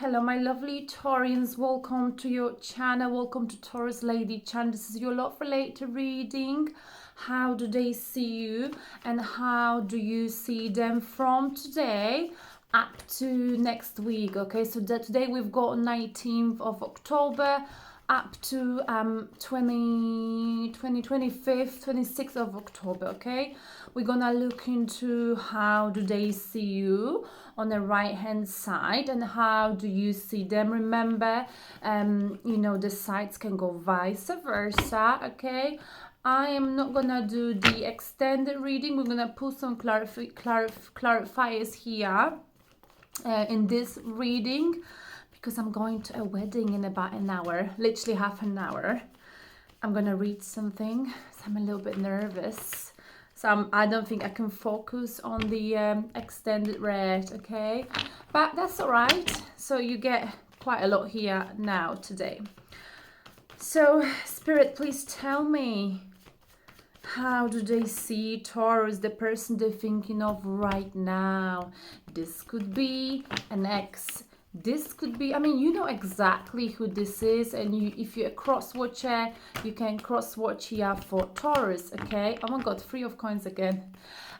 Hello my lovely Taurians, welcome to your channel, welcome to Taurus Lady channel. This is your love related reading. How do they see you and how do you see them from today up to next week? Okay, so today we've got 19th of October up to 25th, 26th of October. Okay, we're gonna look into how do they see you on the right hand side and how do you see them. Remember, you know, the sides can go vice versa. Okay, I am not gonna do the extended reading. We're gonna put some clarifiers here in this reading, because I'm going to a wedding in about an hour, literally half an hour. I'm gonna read something, so I'm a little bit nervous. So I don't think I can focus on the extended read, okay? But that's all right. So you get quite a lot here now today. So Spirit, please tell me, how do they see Taurus, the person they're thinking of right now? This could be an ex. This could be, I mean, you know exactly who this is, and if you're a cross-watcher, you can cross-watch here for Taurus, okay? Oh my God, 3 of coins again.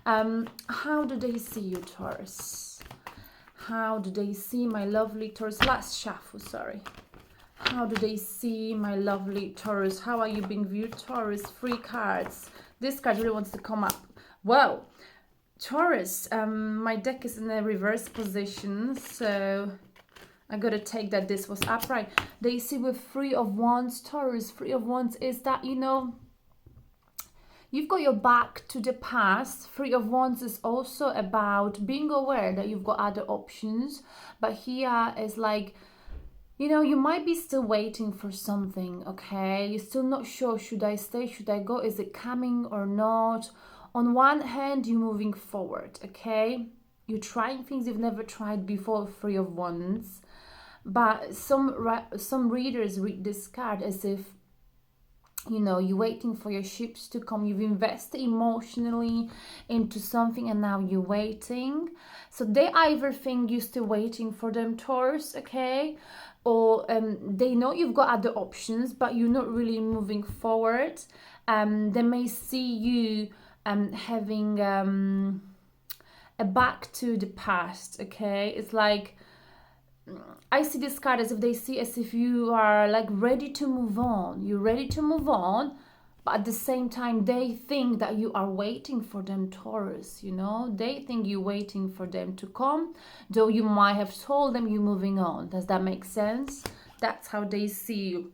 How do they see you, Taurus? How do they see my lovely Taurus? Last shuffle, sorry. How do they see my lovely Taurus? How are you being viewed, Taurus? 3 cards. This card really wants to come up. Whoa, Taurus, my deck is in a reverse position, so I gotta take that this was upright. They see with 3 of Wands, Taurus. 3 of Wands is that, you know, you've got your back to the past. 3 of Wands is also about being aware that you've got other options. But here is like, you know, you might be still waiting for something, okay? You're still not sure, should I stay, should I go? Is it coming or not? On one hand, you're moving forward, okay? You're trying things you've never tried before, 3 of Wands. But some readers read this card as if, you know, you're waiting for your ships to come. You've invested emotionally into something and now you're waiting. So they either think you're still waiting for them, Taurus, okay? Or they know you've got other options, but you're not really moving forward. They may see you having a back to the past, okay? It's like, I see this card as if they see as if you are like ready to move on. You're ready to move on, but at the same time, they think that you are waiting for them, Taurus, you know? They think you're waiting for them to come, though you might have told them you're moving on. Does that make sense? That's how they see you.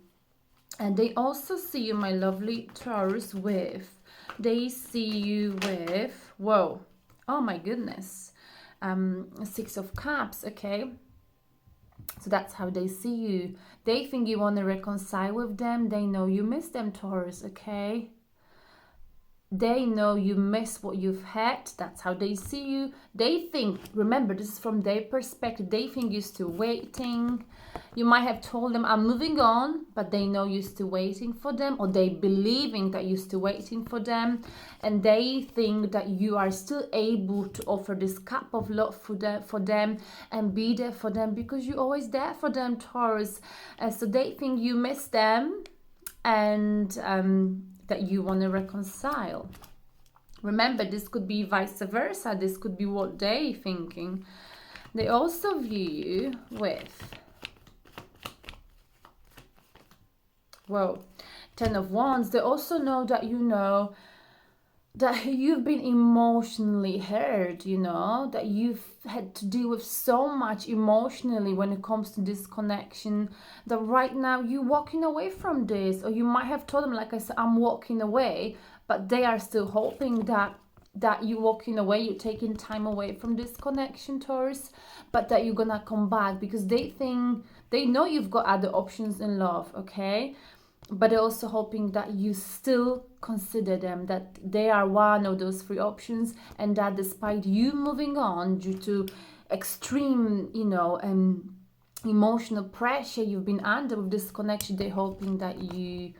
And they also see you, my lovely Taurus, they see you with, whoa, oh my goodness, 6 of Cups, okay? So that's how they see you. They think you want to reconcile with them. They know you miss them, Taurus, okay? They know you miss what you've had. That's how they see you. They think, remember, this is from their perspective. They think you're still waiting. You might have told them, I'm moving on, but they know you're still waiting for them, or they believing that you're still waiting for them. And they think that you are still able to offer this cup of love for them and be there for them, because you're always there for them, Taurus. So they think you miss them and that you want to reconcile. Remember, this could be vice versa. This could be what they're thinking. They also view you with, well, 10 of Wands. They also know that, you know, that you've been emotionally hurt, you know, that you've had to deal with so much emotionally when it comes to this connection, that right now you're walking away from this. Or you might have told them, like I said, I'm walking away, but they are still hoping that you're walking away, you're taking time away from this connection, Taurus, but that you're gonna come back, because they think, they know you've got other options in love, okay? But they're also hoping that you still consider them, that they are one of those 3 options, and that despite you moving on due to extreme, you know, emotional pressure you've been under with this connection, they're hoping that you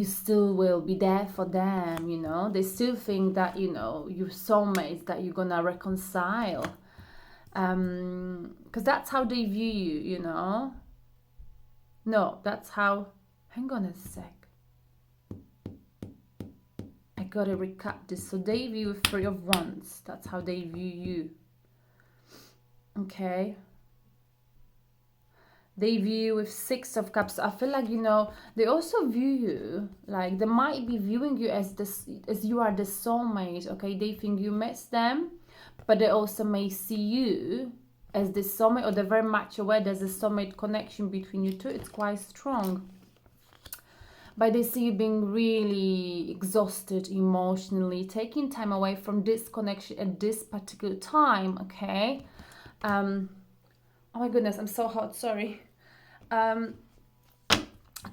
still will be there for them, you know. They still think that, you know, you're soulmates, that you're gonna reconcile. Because that's how they view you, you know. No, that's how. Hang on a sec. I gotta recap this. So they view Three of Wands. That's how they view you. Okay. They view you with Six of Cups. I feel like, you know, they also view you like they might be viewing you as this, as you are the soulmate. Okay, they think you miss them, but they also may see you as the soulmate, or they're very much aware there's a soulmate connection between you two. It's quite strong. But they see you being really exhausted emotionally, taking time away from this connection at this particular time, okay? Oh my goodness, I'm so hot, sorry. I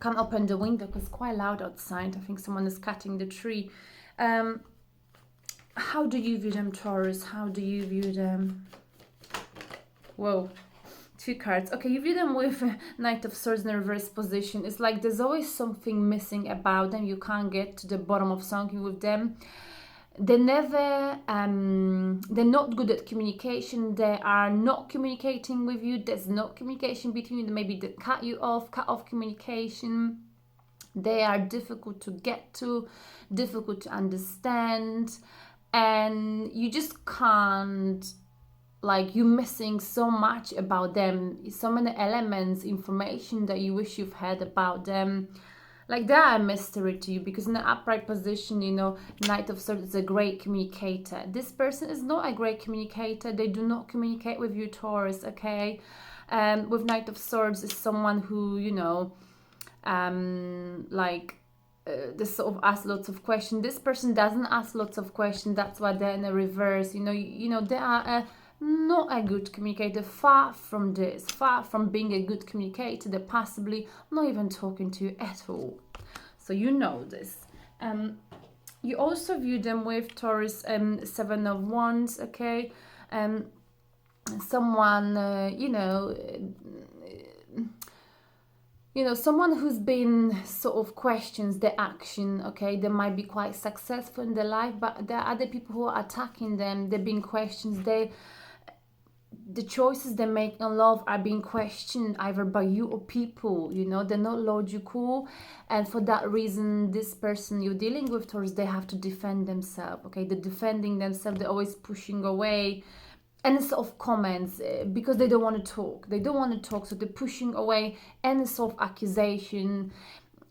can't open the window because it's quite loud outside. I think someone is cutting the tree. How do you view them, Taurus? How do you view them? Whoa. 2 cards. Okay, you view them with Knight of Swords in reverse position. It's like there's always something missing about them. You can't get to the bottom of something with them. They never, they're not good at communication. They are not communicating with you. There's no communication between them. Maybe they cut off communication. They are difficult to get to, difficult to understand. And you just can't, like, you're missing so much about them, so many elements, information that you wish you've had about them. Like, they are a mystery to you, because in the upright position, you know, Knight of Swords is a great communicator. This person is not a great communicator. They do not communicate with you, Taurus, okay? With Knight of Swords is someone who, you know, they sort of ask lots of questions. This person doesn't ask lots of questions. That's why they're in the reverse. You know, they are not a good communicator. Far from this, far from being a good communicator. They're possibly not even talking to you at all. So you know this. You also view them with Taurus, Seven of Wands, okay? Someone, someone who's been sort of questions their action, okay? They might be quite successful in their life, but there are other people who are attacking them. They're being questioned. The choices they make in love are being questioned either by you or people, you know? They're not logical. And for that reason, this person you're dealing with, Taurus, they have to defend themselves, okay? They're defending themselves. They're always pushing away any sort of comments because they don't want to talk. They don't want to talk, so they're pushing away any sort of accusation,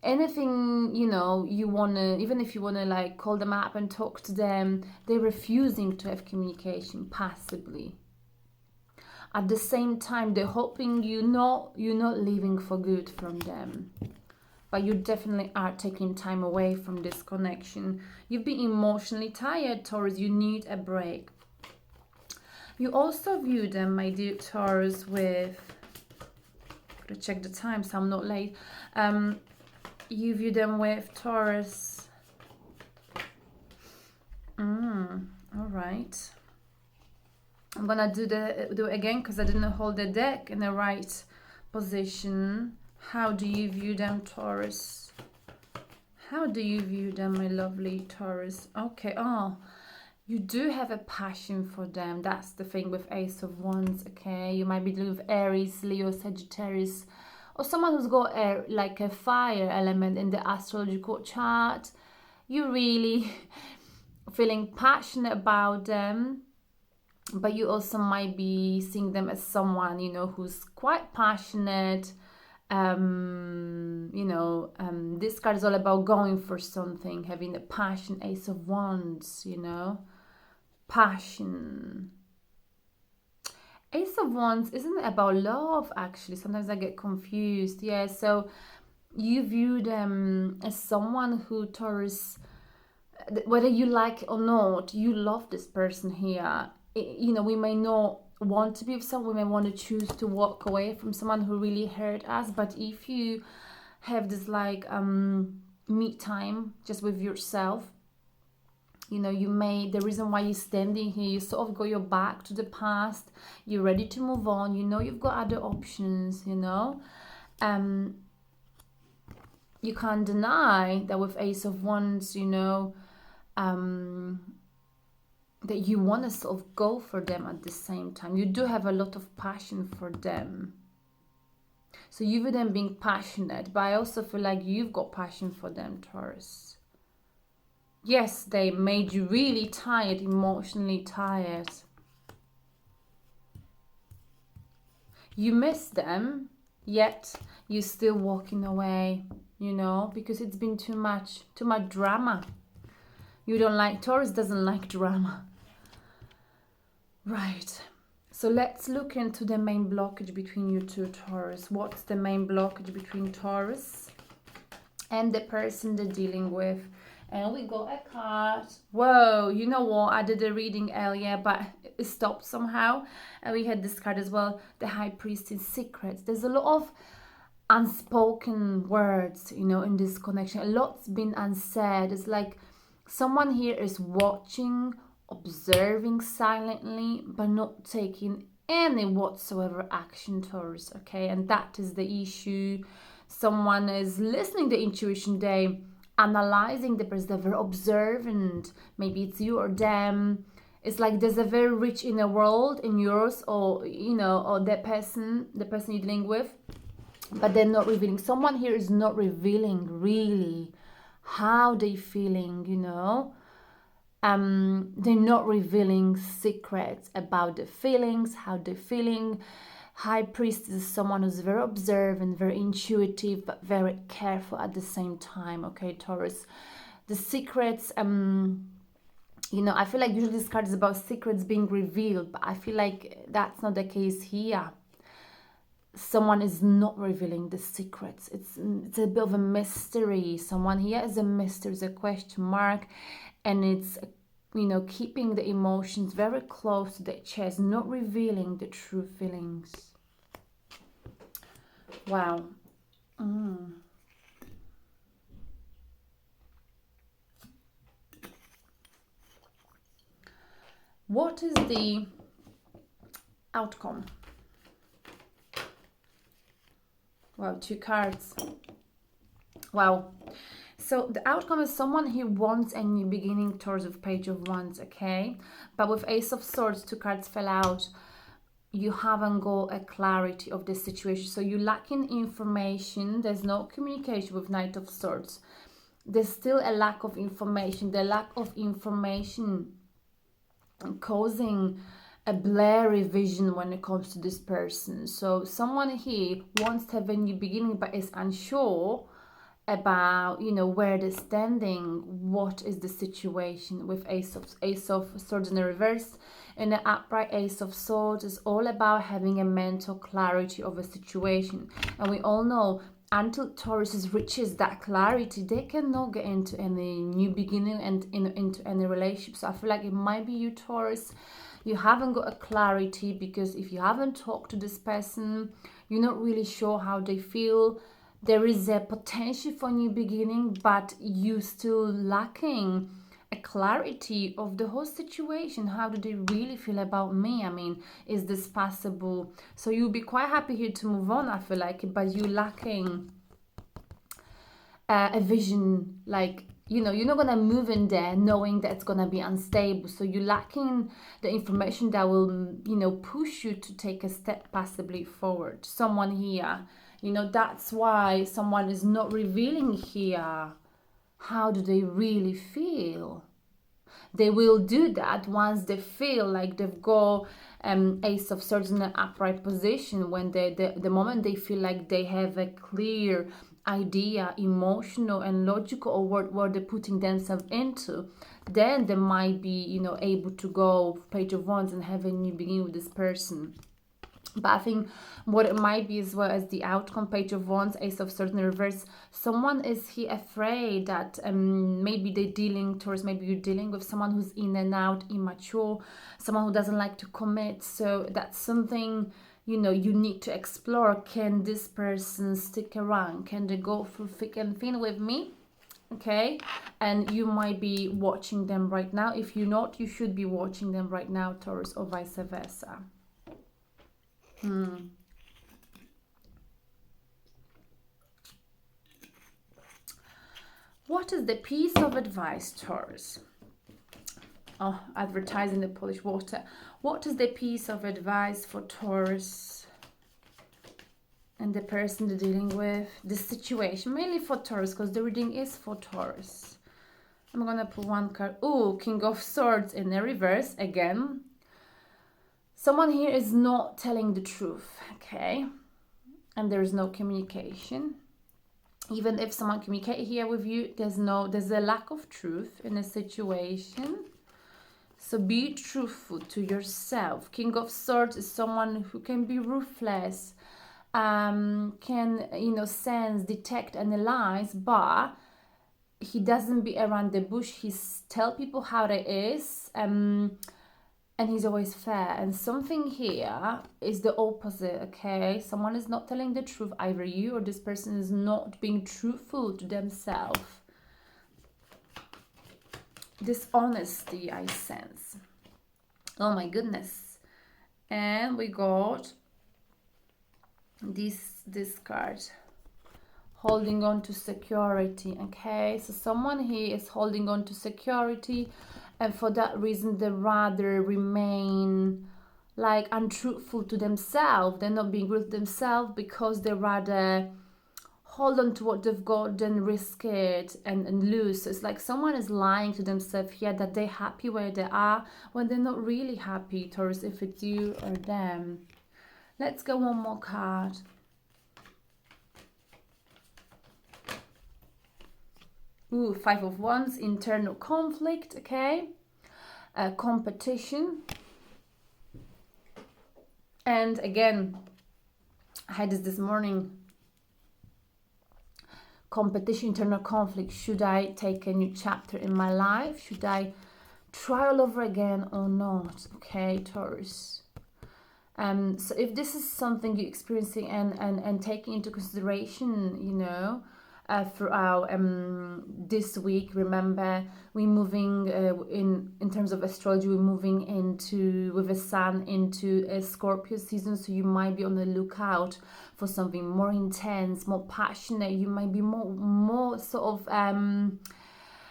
anything, you know, you want to, even if you want to like call them up and talk to them, they're refusing to have communication passively. At the same time, they're hoping you're not leaving for good from them. But you definitely are taking time away from this connection. You've been emotionally tired, Taurus. You need a break. You also view them, my dear Taurus, with... Gotta check the time so I'm not late. You view them with Taurus. All right. I'm gonna do it again because I didn't hold the deck in the right position. How do you view them, Taurus? How do you view them, my lovely Taurus? Okay. Oh, you do have a passion for them. That's the thing with Ace of Wands, okay? You might be dealing with Aries, Leo, Sagittarius, or someone who's got like a fire element in the astrological chart. You're really feeling passionate about them, but you also might be seeing them as someone, you know, who's quite passionate. This card is all about going for something, having a passion. Ace of Wands, you know, passion. Ace of Wands isn't about love, actually. Sometimes I get confused. Yeah, so you view them as someone who, Taurus, whether you like it or not, you love this person here. You know, we may not want to be with someone, we may want to choose to walk away from someone who really hurt us, but if you have this like me time just with yourself, you know, the reason why you're standing here, you sort of got your back to the past, you're ready to move on, you know, you've got other options, you know. You can't deny that with Ace of Wands, you know, that you want to sort of go for them at the same time. You do have a lot of passion for them. So you with them being passionate, but I also feel like you've got passion for them, Taurus. Yes, they made you really tired, emotionally tired. You miss them, yet you're still walking away, you know, because it's been too much drama. You don't like, Taurus doesn't like drama. Right. So let's look into the main blockage between you two, Taurus. What's the main blockage between Taurus and the person they're dealing with? And we got a card. Whoa, you know what? I did a reading earlier, but it stopped somehow. And we had this card as well, the High Priestess Secrets. There's a lot of unspoken words, you know, in this connection. A lot's been unsaid. It's like someone here is watching, observing silently, but not taking any whatsoever action, Taurus, okay? And that is the issue. Someone is listening to intuition, they analyzing the person, they're very observant. Maybe it's you or them. It's like there's a very rich inner world in yours, or you know, or the person you're dealing with, but they're not revealing. Someone here is not revealing really how they feeling, you know. They're not revealing secrets about the feelings, how they're feeling. High Priestess is someone who's very observant, very intuitive, but very careful at the same time, okay, Taurus? The secrets, you know, I feel like usually this card is about secrets being revealed, but I feel like that's not the case here. Someone is not revealing the secrets. It's a bit of a mystery. Someone here is a mystery, is a question mark, and it's, you know, keeping the emotions very close to the chest, not revealing the true feelings. Wow. What is the outcome? Wow, 2 cards. Wow. So the outcome is someone who wants a new beginning towards the Page of Wands, okay? But with Ace of Swords, 2 cards fell out. You haven't got a clarity of the situation. So you're lacking information. There's no communication with Knight of Swords. There's still a lack of information. The lack of information causing a blurry vision when it comes to this person. So someone here wants to have a new beginning, but is unsure about, you know, where they're standing, what is the situation. With Ace of Swords in the reverse and the upright Ace of Swords is all about having a mental clarity of a situation. And we all know until Taurus reaches that clarity, they cannot get into any new beginning and into any relationship. So I feel like it might be you, Taurus. You haven't got a clarity because if you haven't talked to this person, you're not really sure how they feel. There is a potential for new beginning, but you still lacking a clarity of the whole situation. How do they really feel about me? I mean, is this possible? So you'll be quite happy here to move on, I feel like, but you're lacking a vision. Like, you know, you're not gonna move in there knowing that it's gonna be unstable. So you're lacking the information that will, you know, push you to take a step possibly forward. Someone here, you know, that's why someone is not revealing here. How do they really feel? They will do that once they feel like they've got Ace of Swords in an upright position. When the moment they feel like they have a clear idea, emotional and logical, or what they're putting themselves into, then they might be, you know, able to go Page of Wands and have a new beginning with this person. But I think what it might be as well as the outcome, Page of Wands, Ace of Swords in reverse, someone is here afraid that maybe they're dealing towards, maybe you're dealing with someone who's in and out, immature, someone who doesn't like to commit. So that's something, you know, you need to explore. Can this person stick around? Can they go through thick and thin with me? Okay, and you might be watching them right now. If you're not, you should be watching them right now, Taurus, or vice versa. What is the piece of advice, Taurus? Oh, advertising the Polish water. What is the piece of advice for Taurus and the person they're dealing with? The situation, mainly for Taurus, because the reading is for Taurus. I'm gonna put one card. Oh, King of Swords in the reverse again. Someone here is not telling the truth, okay? And there is no communication. Even if someone communicates here with you, there's a lack of truth in a situation. So be truthful to yourself. King of Swords is someone who can be ruthless, can, you know, sense, detect, analyze, but he doesn't be around the bush. He's tell people how it is, and he's always fair. And something here is the opposite, okay? Someone is not telling the truth. Either you or this person is not being truthful to themselves. Dishonesty, I sense. Oh my goodness. And we got this card. Holding on to security, okay? So someone here is holding on to security, and for that reason they rather remain like untruthful to themselves. They're not being real to themselves because they rather hold on to what they've got than risk it and lose. So it's like someone is lying to themselves here that they're happy where they are when they're not really happy, Taurus, if it's you or them. Let's go one more card. Ooh, Five of Wands, internal conflict, okay? Competition. And again, I had this morning. Competition, internal conflict. Should I take a new chapter in my life? Should I try all over again or not? Okay, Taurus. So if this is something you're experiencing and taking into consideration, you know, throughout this week, remember we're moving in terms of astrology, we're moving into with the sun into a Scorpio season, so you might be on the lookout for something more intense, more passionate. You might be more sort of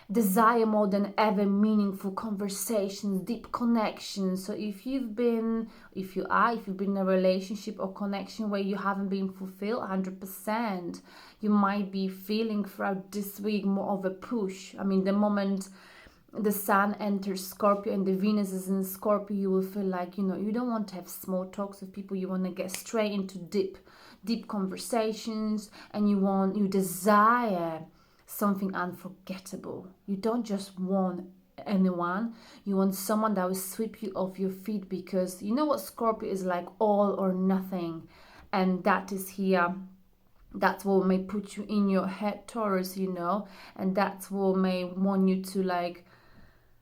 desire more than ever meaningful conversations, deep connections. So if you've been in a relationship or connection where you haven't been fulfilled 100%, you might be feeling throughout this week more of a push. I mean, the moment the sun enters Scorpio and the Venus is in Scorpio, you will feel like, you know, you don't want to have small talks with people. You want to get straight into deep conversations, and you desire something unforgettable. You don't just want anyone, you want someone that will sweep you off your feet, because you know what Scorpio is like, all or nothing. And that is here. That's what may put you in your head, Taurus, you know, and that's what may want you to, like,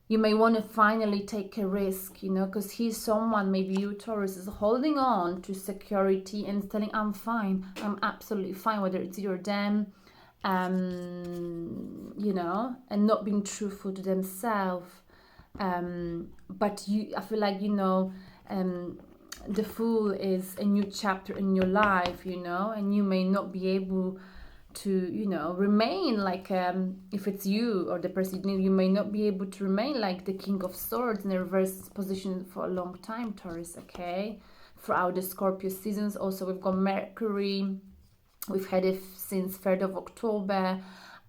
you may want to finally take a risk, you know, because he's someone, maybe you, Taurus, is holding on to security and telling, I'm fine, I'm absolutely fine, whether it's you or them, you know, and not being truthful to themselves. But I feel like, you know, the Fool is a new chapter in your life, you know, and you may not be able to, you know, remain like, if it's you or the person you may not be able to remain like the King of Swords in a reverse position for a long time, Taurus, okay? Throughout the Scorpio seasons. Also, we've got Mercury. We've had it since 3rd of October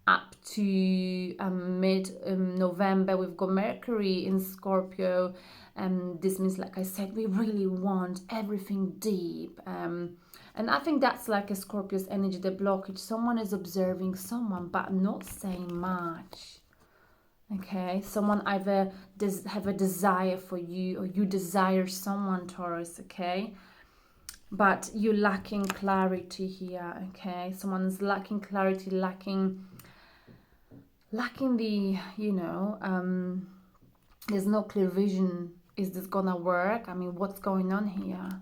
up to mid-November. We've got Mercury in Scorpio. This means, like I said, we really want everything deep. And I think that's like a Scorpio's energy, the blockage. Someone is observing someone, but not saying much. Okay, someone either have a desire for you, or you desire someone, Taurus, okay? But you're lacking clarity here, okay? Someone's lacking clarity, lacking the, you know, there's no clear vision. Is this gonna work? I mean, what's going on here?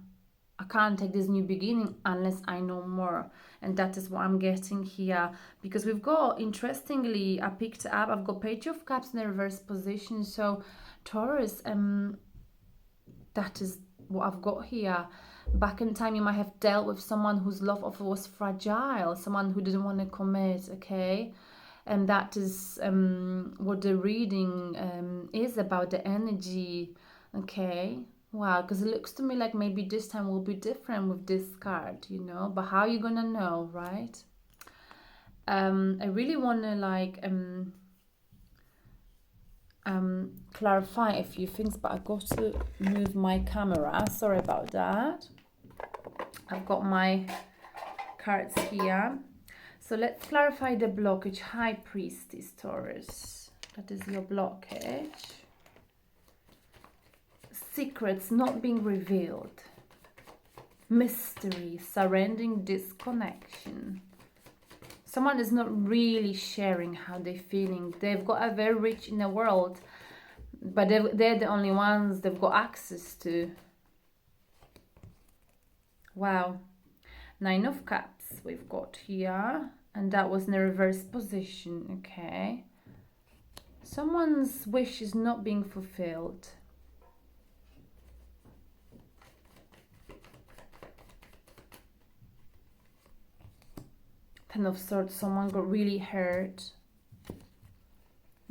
I can't take this new beginning unless I know more. And that is what I'm getting here. Because we've got, interestingly, I picked up, I've got Page of Cups in the reverse position. So, Taurus, that is what I've got here. Back in time, you might have dealt with someone whose love offer was fragile. Someone who didn't want to commit, okay? and that is what the reading is about, the energy. Okay, wow, because it looks to me like maybe this time will be different with this card, you know, but how you gonna know, right? I really want to like clarify a few things, but I've got to move my camera. Sorry about that. I've got my cards here. So let's clarify the blockage. High Priestess, Taurus. That is your blockage. Secrets not being revealed. Mystery, surrendering, disconnection. Someone is not really sharing how they're feeling. They've got a very rich inner world, but they're the only ones they've got access to. Wow. 9 of Cups we've got here, and that was in the reverse position. Okay. Someone's wish is not being fulfilled. 10 of Swords, someone got really hurt.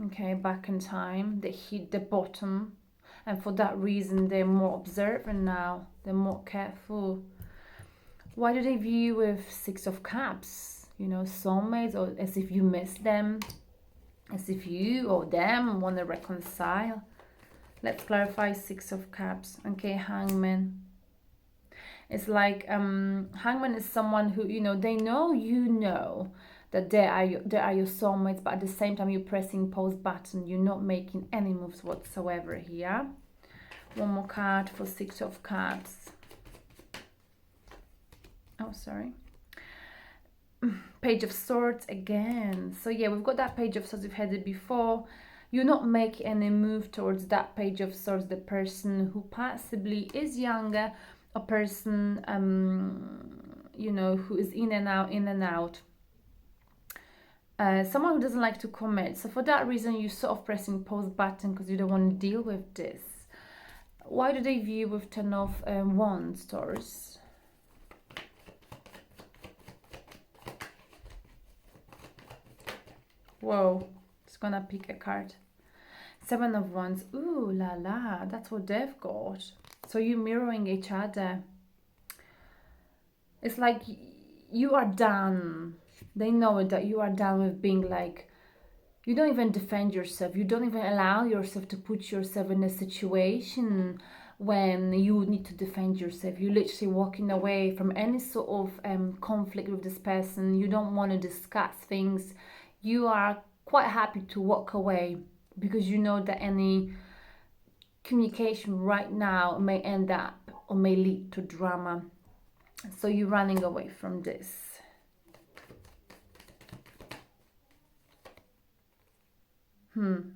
Okay, back in time, they hit the bottom, and for that reason they're more observant now, they're more careful. Why do they view with 6 of Cups? You know, soulmates, or as if you miss them, as if you or them want to reconcile. Let's clarify 6 of Cups. Okay, Hangman. It's like Hangman is someone who, you know, they know, you know that they are your soulmates, but at the same time you're pressing pause button, you're not making any moves whatsoever here. One more card for 6 of Cups. Oh, sorry. Page of Swords again. So yeah, we've got that Page of Swords, we've had it before. You're not making any move towards that Page of Swords, the person who possibly is younger, a person you know, who is in and out, someone who doesn't like to commit. So for that reason you're sort of pressing pause button because you don't want to deal with this. Why do they view with 10 of Wands, Taurus? Whoa, it's gonna pick a card. 7 of Wands. Ooh la la, that's what they've got. So you're mirroring each other. It's like you are done. They know it, that you are done with being like, you don't even defend yourself. You don't even allow yourself to put yourself in a situation when you need to defend yourself. You're literally walking away from any sort of conflict with this person. You don't want to discuss things. You are quite happy to walk away because you know that any communication right now may end up or may lead to drama. So you're running away from this. And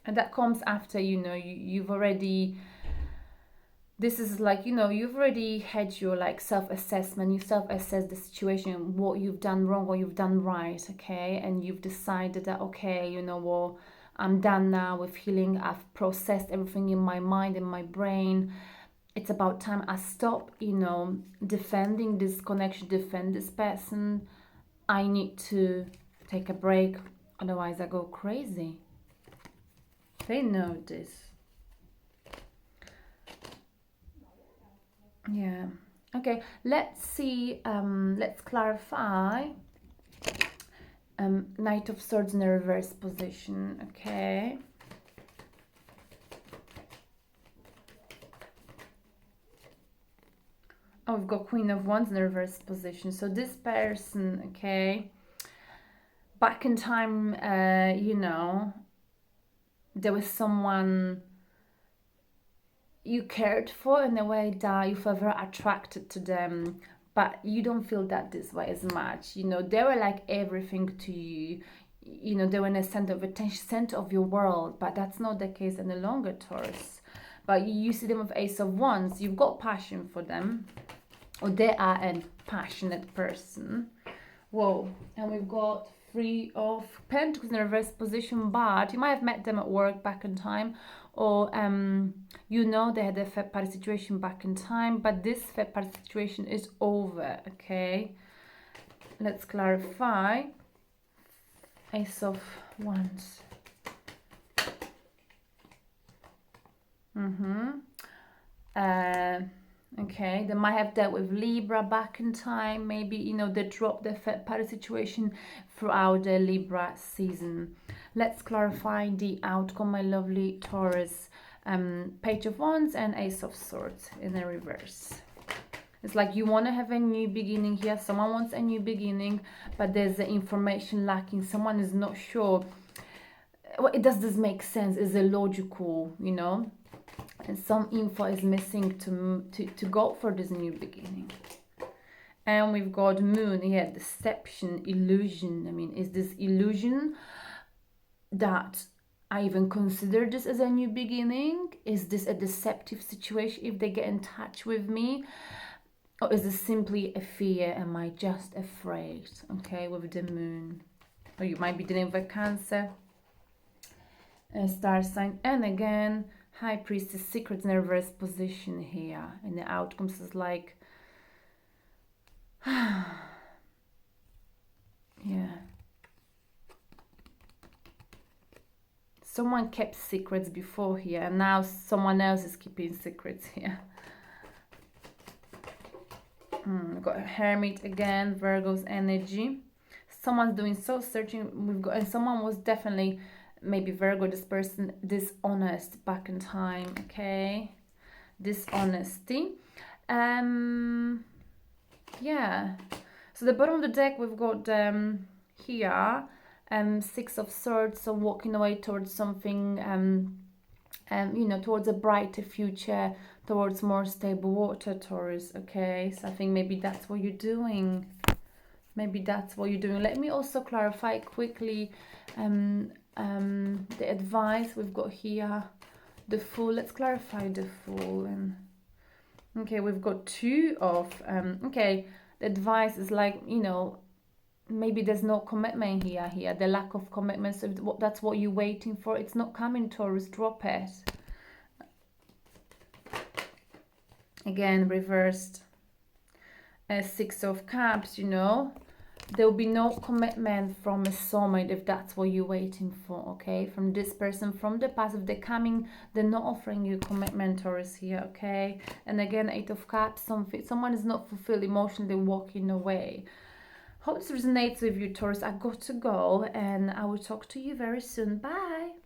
that comes after, you know, you've already, this is like, you know, you've already had your like self-assessment. You self-assess the situation, what you've done wrong, what you've done right, okay? And you've decided that, okay, you know what, I'm done now with healing. I've processed everything in my mind, in my brain. It's about time I stop, you know, defending this connection, defend this person. I need to take a break, otherwise I go crazy. They know this. Yeah. Okay, let's see, let's clarify. Knight of Swords in a reverse position, okay. Oh, we've got Queen of Wands in a reverse position. So this person, okay, back in time, you know, there was someone you cared for in a way that you felt very attracted to them, but you don't feel that this way as much. You know, they were like everything to you. You know, they were in a center of attention, center of your world, but that's not the case any longer, Taurus. But you see them with Ace of Wands, you've got passion for them, or they are a passionate person. Whoa, and we've got 3 of Pentacles in a reverse position, but you might have met them at work back in time, or you know, they had a third party situation back in time, but this third party situation is over, okay? Let's clarify. Ace of Wands. Okay, they might have dealt with Libra back in time. Maybe, you know, they dropped the third party situation throughout the Libra season. Let's clarify the outcome, my lovely Taurus. Page of Wands and Ace of Swords in the reverse. It's like you want to have a new beginning here. Someone wants a new beginning, but there's the information lacking. Someone is not sure. Well, does this make sense? Is it logical, you know? And some info is missing to go for this new beginning. And we've got Moon here, deception, illusion. I mean, is this illusion that I even consider this as a new beginning? Is this a deceptive situation if they get in touch with me? Or is this simply a fear? Am I just afraid? Okay, with the Moon. Or you might be dealing with a Cancer, a star sign. And again, High Priestess, secrets in the reverse position here. And the outcomes is like, yeah. Someone kept secrets before here, and now someone else is keeping secrets here. We've got a Hermit again, Virgo's energy. Someone's doing soul searching. We've got, and someone was definitely, maybe Virgo, this person, dishonest back in time, okay? Dishonesty. Yeah. So the bottom of the deck, we've got here, Six of Swords, so walking away towards something, you know, towards a brighter future, towards more stable water, Taurus, okay? So I think maybe that's what you're doing. Maybe that's what you're doing. Let me also clarify quickly the advice we've got here, the Fool. Let's clarify the Fool. And okay, we've got two of okay, the advice is like, you know, maybe there's no commitment here, the lack of commitment. So that's what you're waiting for. It's not coming, Taurus. Drop it. Again, reversed. Six of Cups, you know. There will be no commitment from a soulmate if that's what you're waiting for, okay? From this person, from the past, if they're coming, they're not offering you commitment, Taurus, here, okay? And again, Eight of Cups, someone is not fulfilled emotionally, walking away. Hope this resonates with you, Taurus. I got to go, and I will talk to you very soon. Bye!